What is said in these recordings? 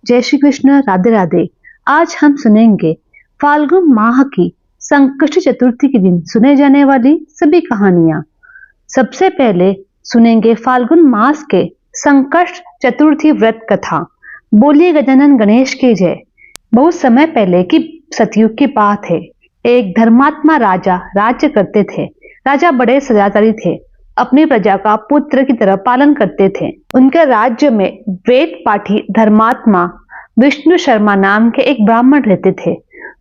जय श्री कृष्ण, राधे राधे। आज हम सुनेंगे फाल्गुन माह की संकष्टी चतुर्थी के दिन सुने जाने वाली सभी कहानियां। सबसे पहले सुनेंगे फाल्गुन मास के संकष्ट चतुर्थी व्रत कथा। बोलिए गजानन गणेश की जय। बहुत समय पहले की सतयुग की बात है। एक धर्मात्मा राजा राज्य करते थे। राजा बड़े सदाचारी थे। अपनी प्रजा का पुत्र की तरह पालन करते थे। उनके राज्य में वेद पाठी धर्मात्मा विष्णु शर्मा नाम के एक ब्राह्मण रहते थे।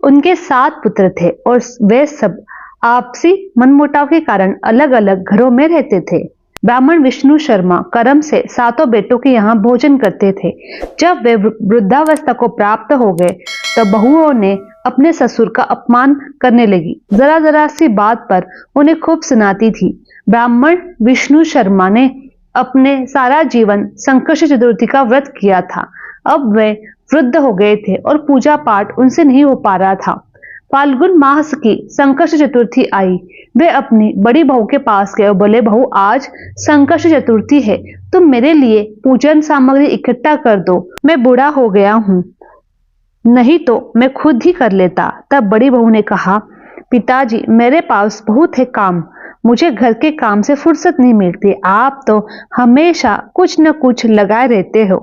उनके 7 पुत्र थे और वे सब आपसी मनमुटाव के कारण अलग अलग घरों में रहते थे। ब्राह्मण विष्णु शर्मा कर्म से 7 बेटों के यहाँ भोजन करते थे। जब वे वृद्धावस्था को प्राप्त हो गए तो बहुओं ने अपने ससुर का अपमान करने लगी। जरा जरा सी बात पर उन्हें खूब सुनाती थी। ब्राह्मण विष्णु शर्मा ने अपने सारा जीवन संकष्टी चतुर्थी का व्रत किया था। अब वे वृद्ध हो गए थे और पूजा पाठ उनसे नहीं हो पा रहा था। फाल्गुन मास की संकष्टी चतुर्थी आई। वे अपनी बड़ी बहू के पास गए और बोले, बहू आज संकष्टी चतुर्थी है, तुम मेरे लिए पूजन सामग्री इकट्ठा कर दो। मैं बूढ़ा हो गया हूँ, नहीं तो मैं खुद ही कर लेता। तब बड़ी बहू ने कहा, पिताजी मेरे पास बहुत है काम, मुझे घर के काम से फुर्सत नहीं मिलती। आप तो हमेशा कुछ न कुछ लगाए रहते हो,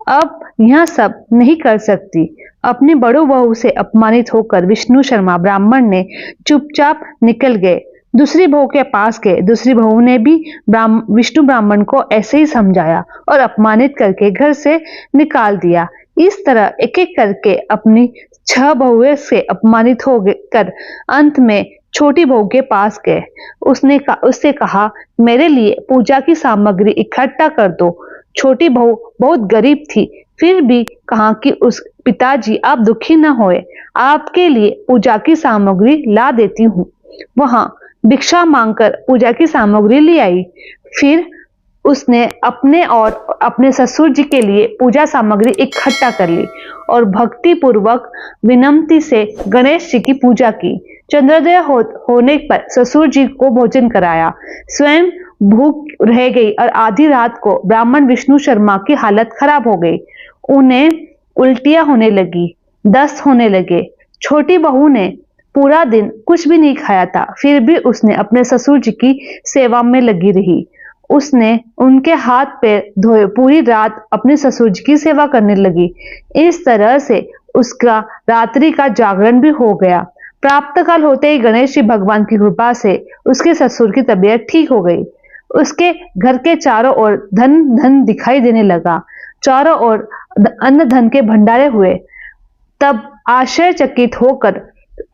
अब यह सब नहीं कर सकती। अपनी बड़ू बहू से अपमानित होकर विष्णु शर्मा ब्राह्मण ने चुपचाप निकल गए। दूसरी बहू के पास गए। दूसरी बहू ने भी विष्णु ब्राह्मण को ऐसे ही समझाया और अपमानित करके घर से निकाल दिया। इस तरह एक एक करके अपनी 6 बहुएं से अपमानित हो कर अंत में छोटी बहू के पास गए। उससे कहा, मेरे लिए पूजा की सामग्री इकट्ठा कर दो। छोटी बहू बहुत गरीब थी, फिर भी कहा कि उस पिताजी आप दुखी न होए, आपके लिए पूजा की सामग्री ला देती हूँ। वहां भिक्षा मांगकर पूजा की सामग्री ले आई। फिर उसने अपने और अपने ससुर जी के लिए पूजा सामग्री इकट्ठा कर ली और भक्ति पूर्वक विनम्रता से गणेश जी की पूजा की। चंद्रोदय होने पर ससुर जी को भोजन कराया। स्वयं भूख रह गई और आधी रात को ब्राह्मण विष्णु शर्मा की हालत खराब हो गई। उन्हें उल्टियां होने लगी, दस्त होने लगे। छोटी बहू ने पूरा दिन कुछ भी नहीं खाया था, फिर भी उसने अपने ससुर जी की सेवा में लगी रही। उसने उनके हाथ पैर धोए, पूरी रात अपने ससुर जी की सेवा करने लगी। इस तरह से उसका रात्रि का जागरण भी हो गया। प्राप्त काल होते ही गणेश जी भगवान की कृपा से उसके ससुर की तबीयत ठीक हो गई। उसके घर के चारों ओर धन धन दिखाई देने लगा। चारों ओर अन्न धन के भंडारे हुए। तब आश्चर्यचकित होकर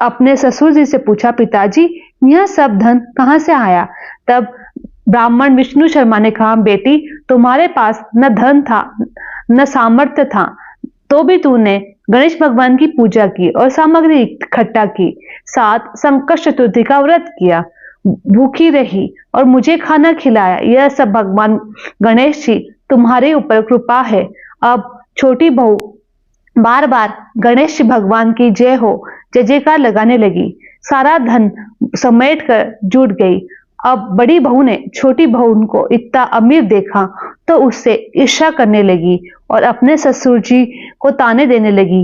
अपने ससुर जी से पूछा, पिताजी यह सब धन कहाँ से आया? तब ब्राह्मण विष्णु शर्मा ने कहा, बेटी तुम्हारे पास न धन था न सामर्थ्य था, तो भी तूने गणेश भगवान की पूजा की और सामग्री इकट्ठा की, साथ संकष्ट चतुर्थी का व्रत किया, भूखी रही और मुझे खाना खिलाया। यह सब भगवान गणेश जी तुम्हारे ऊपर कृपा है। अब छोटी बहू बार बार गणेश जी भगवान की जय हो जय जयकार लगाने लगी। सारा धन समेट कर जुट गई। अब बड़ी बहू ने छोटी बहू को इतना अमीर देखा तो उससे ईर्ष्या करने लगी और अपने ससुर जी को ताने देने लगी।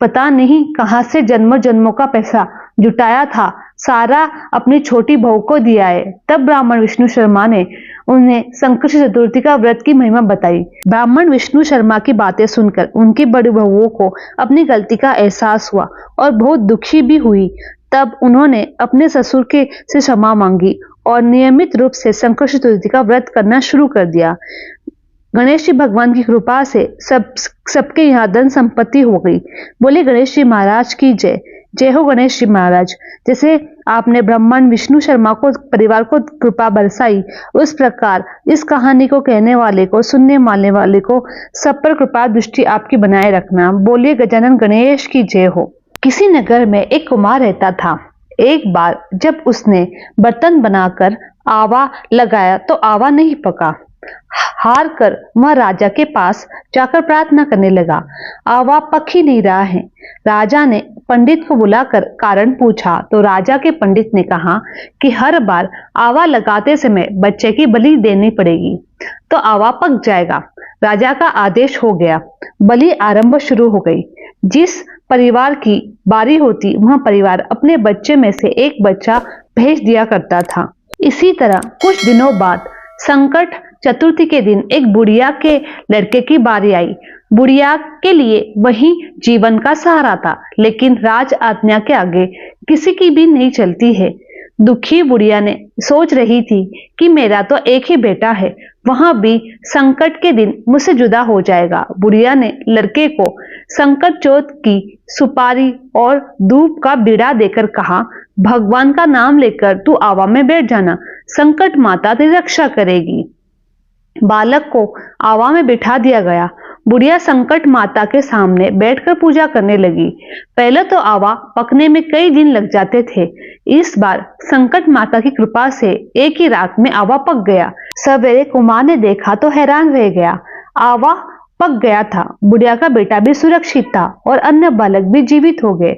पता नहीं कहां से जन्मों जन्मों का पैसा जुटाया था, सारा अपनी छोटी बहू को दिया है। तब ब्राह्मण विष्णु शर्मा ने उन्हें संकष्टी चतुर्थी का व्रत की महिमा बताई। ब्राह्मण विष्णु शर्मा की बातें सुनकर उनकी बड़ी बहुओं को अपनी गलती का एहसास हुआ और बहुत दुखी भी हुई। तब उन्होंने अपने ससुर से क्षमा मांगी और नियमित रूप से संकष्टी चतुर्थी का व्रत करना शुरू कर दिया। गणेश जी भगवान की कृपा से सबके यहाँ धन संपत्ति हो गई। बोले गणेश जी महाराज की जय। जय हो गणेश जी महाराज। जैसे आपने ब्राह्मण विष्णु शर्मा को परिवार को कृपा बरसाई, उस प्रकार इस कहानी को कहने वाले को, सुनने वाले वाले को सब पर कृपा दृष्टि आपकी बनाए रखना। बोलिए गजानन गणेश की जय हो। किसी नगर में एक कुमार रहता था। एक बार जब उसने बर्तन बनाकर आवा लगाया तो आवा नहीं पका। हार कर वह राजा के पास जाकर प्रार्थना करने लगा, आवा पक ही नहीं रहा है। राजा ने पंडित को बुलाकर कारण पूछा तो राजा के पंडित ने कहा कि हर बार आवा लगाते समय बच्चे की बलि देनी पड़ेगी तो आवा पक जाएगा। राजा का आदेश हो गया। बलि आरंभ शुरू हो गई। जिस परिवार की बारी होती वह परिवार अपने बच्चे में से एक बच्चा भेज दिया करता था। इसी तरह कुछ दिनों बाद संकट चतुर्थी के दिन एक बुढ़िया के लड़के की बारी आई। बुढ़िया के लिए वही जीवन का सहारा था, लेकिन राज आज्ञा के आगे किसी की भी नहीं चलती है। दुखी बुढ़िया ने सोच रही थी कि मेरा तो एक ही बेटा है, वहां भी संकट के दिन मुझसे जुदा हो जाएगा। बुढ़िया ने लड़के को संकट चौथ की सुपारी और धूप का बीड़ा देकर कहा, भगवान का नाम लेकर तू आवा में बैठ जाना, संकट माता तेरी रक्षा करेगी। बालक को आवा में बिठा दिया गया। बुढ़िया संकट माता के सामने बैठकर पूजा करने लगी। पहले तो आवा पकने में कई दिन लग जाते थे। इस बार संकट माता की कृपा से एक ही रात में आवा पक गया। सवेरे कुमार ने देखा तो हैरान रह गया। आवा पक गया था। बुढ़िया का बेटा भी सुरक्षित था और अन्य बालक भी जीवित हो गए।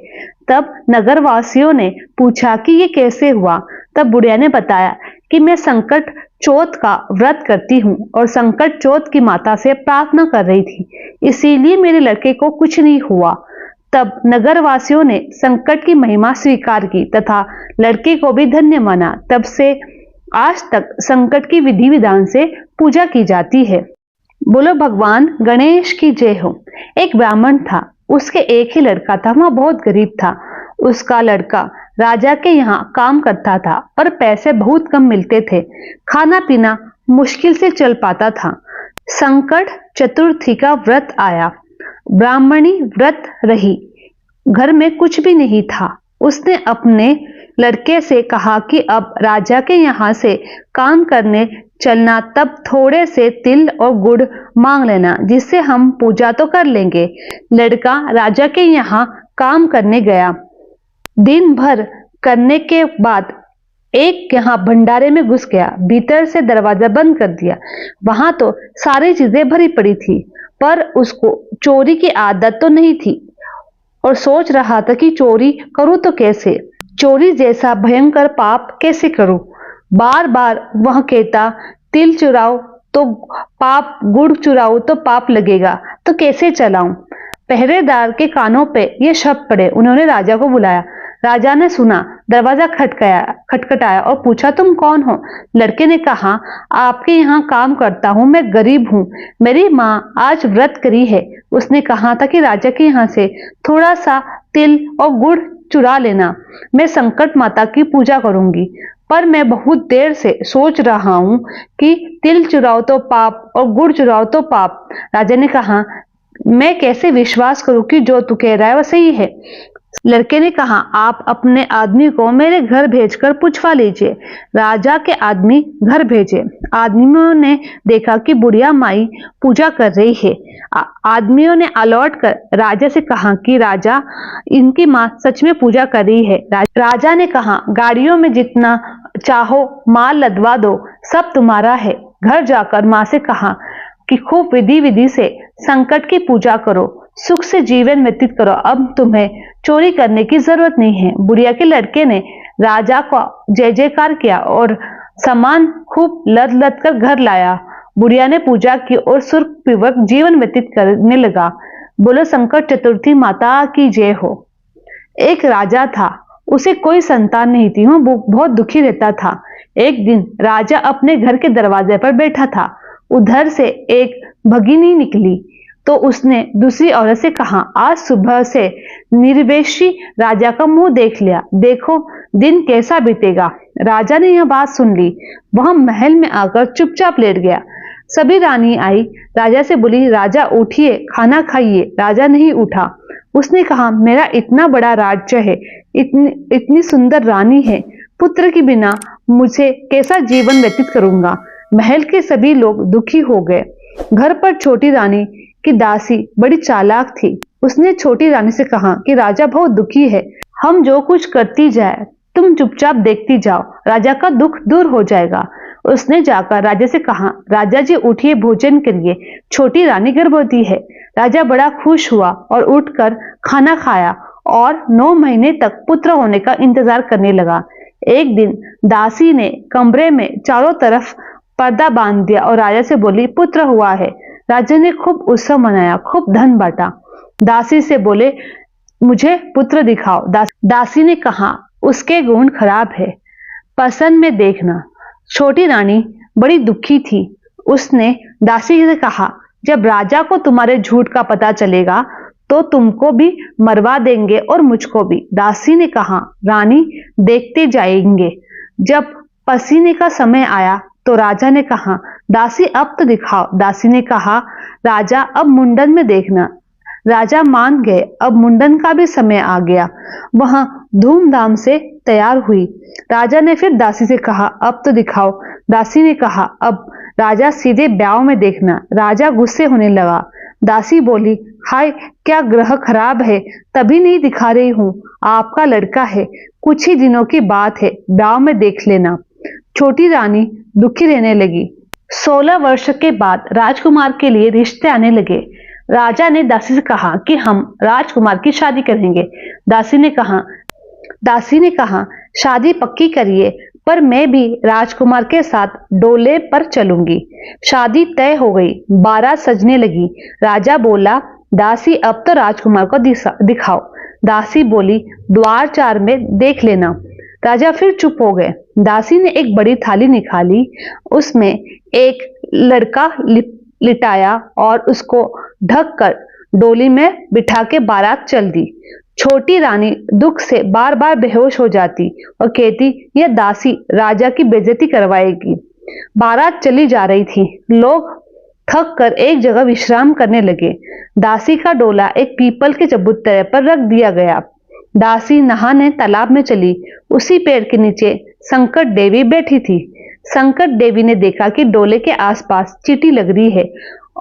तब नगरवासियों ने पूछा कि ये कैसे हुआ। तब बुढ़िया ने बताया कि मैं संकट चौथ का व्रत करती हूँ और संकट चौथ की माता से प्रार्थना कर रही थी, इसीलिए मेरे लड़के को कुछ नहीं हुआ। तब नगरवासियों ने संकट की महिमा स्वीकार की तथा लड़के को भी धन्य माना। तब से आज तक संकट की विधि विधान से पूजा की जाती है। बोलो भगवान गणेश की जय हो। एक ब्राह्मण था, उसके एक ही लड़का था। वह बहुत गरीब था। उसका लड़का राजा के यहाँ काम करता था और पैसे बहुत कम मिलते थे। खाना पीना मुश्किल से चल पाता था। संकट चतुर्थी का व्रत आया। ब्राह्मणी व्रत रही। घर में कुछ भी नहीं था। उसने अपने लड़के से कहा कि अब राजा के यहाँ से काम करने चलना, तब थोड़े से तिल और गुड़ मांग लेना, जिससे हम पूजा तो कर लेंगे। लड़का राजा के यहाँ काम करने गया। दिन भर करने के बाद एक यहाँ भंडारे में घुस गया। भीतर से दरवाजा बंद कर दिया। वहां तो सारी चीजें भरी पड़ी थी, पर उसको चोरी की आदत तो नहीं थी और सोच रहा था कि चोरी करूं तो कैसे, चोरी जैसा भयंकर पाप कैसे करूं। बार बार वह कहता, तिल चुराओ तो पाप, गुड़ चुराओ तो पाप लगेगा, तो कैसे चलाऊं। पहरेदार के कानों पे ये शब्द पड़े। उन्होंने राजा को बुलाया। राजा ने सुना। दरवाजा खटखटाया और पूछा, तुम कौन हो। लड़के ने कहा, आपके यहाँ काम करता हूँ, मैं गरीब हूँ, मेरी माँ आज व्रत करी है। उसने कहा था कि राजा के यहाँ से थोड़ा सा तिल और गुड़ चुरा लेना, मैं संकट माता की पूजा करूंगी। पर मैं बहुत देर से सोच रहा हूँ कि तिल चुराओ तो पाप और गुड़ चुराओ तो पाप। राजा ने कहा, मैं कैसे विश्वास करूं कि जो तू कह रहा है वह सही है। लड़के ने कहा, आप अपने आदमी को मेरे घर भेजकर पूछवा लीजिए। राजा के आदमी घर भेजे। आदमियों ने देखा कि बुढ़िया माई पूजा कर रही है। आदमियों ने अलौट कर राजा से कहा कि राजा, इनकी माँ सच में पूजा कर रही है। राजा ने कहा, गाड़ियों में जितना चाहो माल लदवा दो, सब तुम्हारा है। घर जाकर माँ से कहा कि खूब विधि से संकट की पूजा करो, सुख से जीवन व्यतीत करो, अब तुम्हें चोरी करने की जरूरत नहीं है। बुढ़िया के लड़के ने राजा का जय जयकार किया और सामान खूब लद कर घर लाया। बुढ़िया ने पूजा की और सुखपूर्वक जीवन व्यतीत करने लगा। बोलो संकट चतुर्थी माता की जय हो। एक राजा था, उसे कोई संतान नहीं थी। वह बहुत दुखी रहता था। एक दिन राजा अपने घर के दरवाजे पर बैठा था। उधर से एक भगिनी निकली तो उसने दूसरी औरत से कहा, आज सुबह से निर्वेशी राजा का मुंह देख लिया, देखो दिन कैसा बीतेगा। राजा ने यह बात सुन ली। वह महल में आकर चुपचाप लेट गया। सभी रानी आई, राजा से बोली, राजा उठिए, खाना खाइए। राजा नहीं उठा। उसने कहा, मेरा इतना बड़ा राज्य है, इतनी सुंदर रानी है, पुत्र के बिना मुझे कैसा जीवन व्यतीत करूंगा। महल के सभी लोग दुखी हो गए। घर पर छोटी रानी की दासी बड़ी चालाक थी। उसने छोटी रानी से कहा कि राजा बहुत दुखी है, हम जो कुछ करती जाए तुम चुपचाप देखती जाओ, राजा का दुख दूर हो जाएगा। उसने जाकर राजा से कहा, राजा जी उठिए, भोजन करिए, छोटी रानी गर्भवती है। राजा बड़ा खुश हुआ और उठकर खाना खाया और 9 महीने तक पुत्र होने का इंतजार करने लगा। एक दिन दासी ने कमरे में चारों तरफ पर्दा बांध दिया और राजा से बोली, पुत्र हुआ है। राजा ने खूब उत्सव मनाया, खूब धन बांटा। दासी से बोले, मुझे पुत्र दिखाओ। दासी ने कहा, उसके गुण खराब है, पसंद में देखना। छोटी रानी बड़ी दुखी थी। उसने दासी से कहा, जब राजा को तुम्हारे झूठ का पता चलेगा तो तुमको भी मरवा देंगे और मुझको भी। दासी ने कहा, रानी देखते जाएंगे। जब पसीने का समय आया तो राजा ने कहा, दासी अब तो दिखाओ। दासी ने कहा, राजा अब मुंडन में देखना। राजा मान गए। अब मुंडन का भी समय आ गया। वहां धूमधाम से तैयार हुई। राजा ने फिर दासी से कहा, अब तो दिखाओ। दासी ने कहा, अब राजा सीधे ब्याह में देखना। राजा गुस्से होने लगा। दासी बोली, हाय क्या ग्रह खराब है, तभी नहीं दिखा रही हूं। आपका लड़का है, कुछ ही दिनों की बात है, ब्याह में देख लेना। छोटी रानी दुखी रहने लगी। 16 वर्ष के बाद राजकुमार के लिए रिश्ते आने लगे। राजा ने दासी से कहा कि हम राजकुमार की शादी करेंगे। दासी ने कहा, शादी पक्की करिए, पर मैं भी राजकुमार के साथ डोले पर चलूंगी। शादी तय हो गई। बारात सजने लगी। राजा बोला, दासी अब तो राजकुमार को दिखाओ। दासी बोली, द्वार 4 में देख लेना। राजा फिर चुप हो गए। दासी ने एक बड़ी थाली निकाली, उसमें एक लड़का लिटाया और उसको ढक कर डोली में बिठा के बारात चल दी। छोटी रानी दुख से बार बार बेहोश हो जाती और कहती, यह दासी राजा की बेइज्जती करवाएगी। बारात चली जा रही थी। लोग थक कर एक जगह विश्राम करने लगे। दासी का डोला एक पीपल के चबूतरे पर रख दिया गया। दासी नहाने तालाब में चली। उसी पेड़ के नीचे संकट देवी बैठी थी। संकट देवी ने देखा कि डोले के आसपास चींटी लग रही है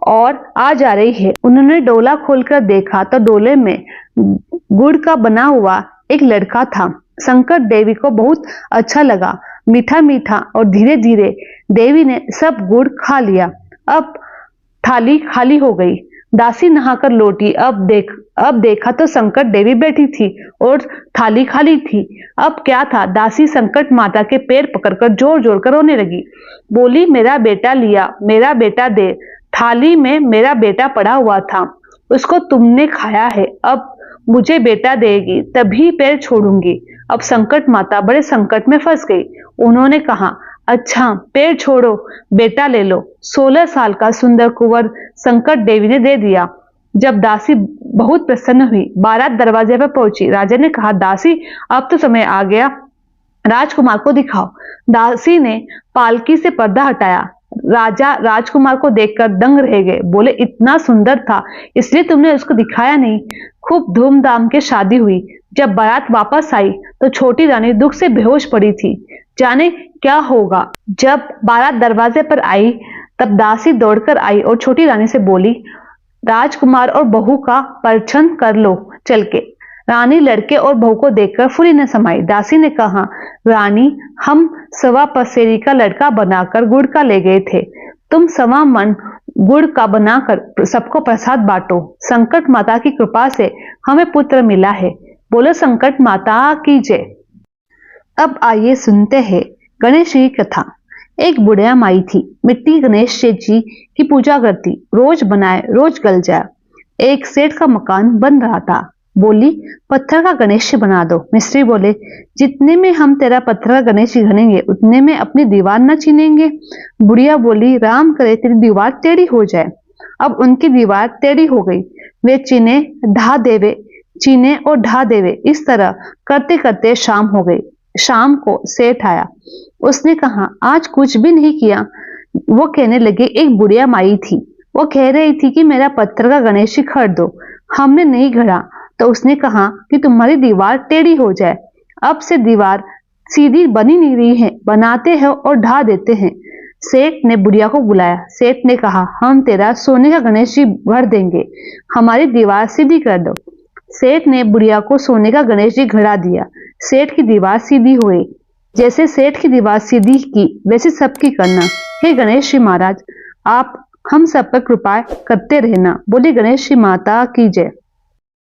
और आ जा रही है। उन्होंने डोला खोलकर देखा तो डोले में गुड़ का बना हुआ एक लड़का था। संकट देवी को बहुत अच्छा लगा, मीठा मीठा, और धीरे धीरे देवी ने सब गुड़ खा लिया। अब थाली खाली हो गई। दासी नहाकर लौटी। अब देखा तो संकट देवी बैठी थी और थाली खाली थी। अब क्या था? दासी संकट माता के पैर पकड़कर जोर जोर कर रोने लगी। बोली, मेरा बेटा लिया, मेरा बेटा दे। थाली में मेरा बेटा पड़ा हुआ था, उसको तुमने खाया है। अब मुझे बेटा देगी तभी पैर छोड़ूंगी। अब संकट माता बड़े संकट में फंस गई। उन्होंने कहा, अच्छा पैर छोड़ो, बेटा ले लो। 16 साल का सुंदर कुंवर संकट देवी ने दे दिया। जब दासी बहुत प्रसन्न हुई, बारात दरवाजे पर पहुंची। राजा ने कहा, दासी अब तो समय आ गया, राजकुमार को दिखाओ। दासी ने पालकी से पर्दा हटाया। राजा राजकुमार को देखकर दंग रह गए। बोले, इतना सुंदर था इसलिए तुमने उसको दिखाया नहीं। खूब धूमधाम के शादी हुई। जब बारात वापस आई तो छोटी रानी दुख से बेहोश पड़ी थी। जाने क्या होगा। जब बारात दरवाजे पर आई तब दासी दौड़कर आई और छोटी रानी से बोली, राजकुमार और बहू का परिछन कर लो चल के। रानी लड़के और बहू को देखकर फुली न समाई। दासी ने कहा, रानी हम 1.25 पसेरी का लड़का बनाकर गुड़ का ले गए थे, तुम 1.25 मन गुड़ का बनाकर सबको प्रसाद बांटो। संकट माता की कृपा से हमें पुत्र मिला है। बोलो संकट माता की जय। अब आइए सुनते हैं गणेश जी की कथा। एक बुढ़िया माई थी, मिट्टी गणेश जी की पूजा करती, रोज बनाए रोज गल जाए। एक सेठ का मकान बन रहा था। बोली, पत्थर का गणेश जी बना दो। मिस्त्री बोले, जितने में हम तेरा पत्थर का गणेश जी घनेंगे उतने में अपनी दीवार न चीनेंगे। बुढ़िया बोली, राम करे तेरी दीवार टेढ़ी हो जाए। अब उनकी दीवार टेढ़ी हो गई। वे चीने और ढा देवे। इस तरह करते करते शाम हो गई। शाम को सेठ आया। उसने कहा, आज कुछ भी नहीं किया। वो कहने लगे, एक बुढ़िया माई थी, वो कह रही थी कि मेरा पत्थर का गणेश जी खरीद दो। हमने नहीं गढ़ा तो उसने कहा कि तुम्हारी दीवार टेढ़ी हो जाए। अब से दीवार सीधी बनी नहीं रही है, बनाते हैं और ढा देते हैं। सेठ ने बुढ़िया को बुलाया। सेठ ने कहा, हम तेरा सोने का गणेश जी गढ़ देंगे, हमारी दीवार सीधी कर दो। सेठ ने बुढ़िया को सोने का गणेश जी गढ़ा दिया। सेठ की दीवार सीधी हुई। जैसे सेठ की दीवार सीधी की वैसे सबकी करना। हे गणेश जी महाराज, आप हम सब पर कृपा करते रहना। बोले गणेश जी माता की जय।